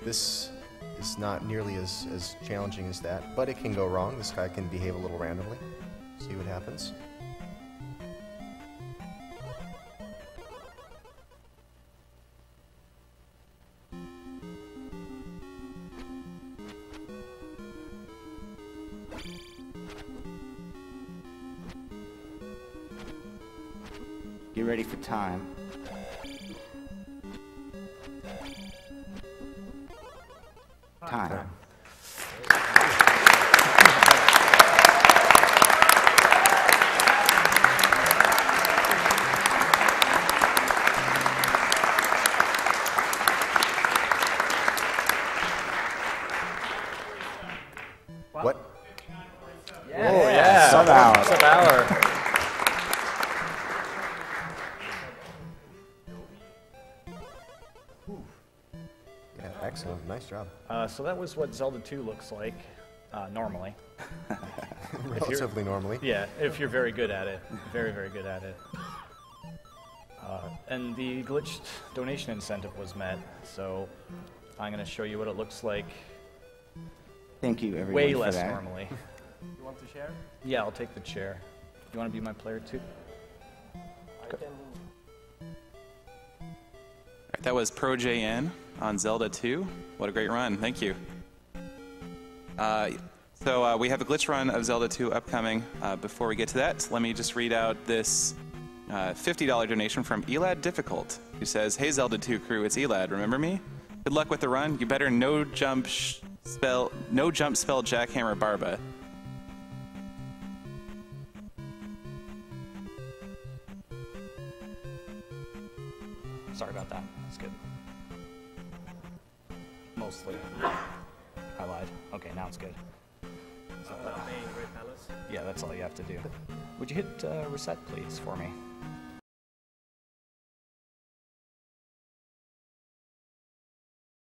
This is not nearly as challenging as that, but it can go wrong. This guy can behave a little randomly. See what happens. Get ready for time. Time. What? Yeah. Oh, yeah. Sub-hour. Sub-hour. Yeah, excellent. Nice job. So that was what Zelda 2 looks like, normally. Relatively normally. Yeah, if you're very good at it. Very, very good at it. And the glitched donation incentive was met, so I'm going to show you what it looks like Thank you, everyone, way for less that. normally. You want to share? Yeah, I'll take the chair. You want to be my player too? I can. That was ProJN on Zelda 2. What a great run. Thank you. So we have a glitch run of Zelda 2 upcoming. Before we get to that, let me just read out this $50 donation from Elad Difficult, who says, "Hey Zelda 2 crew, it's Elad. Remember me? Good luck with the run. You better no jump spell Jackhammer Barba." Sorry about that. That's good. Mostly. I lied. Okay, now it's good. Yeah, that's all you have to do. Would you hit reset, please, for me?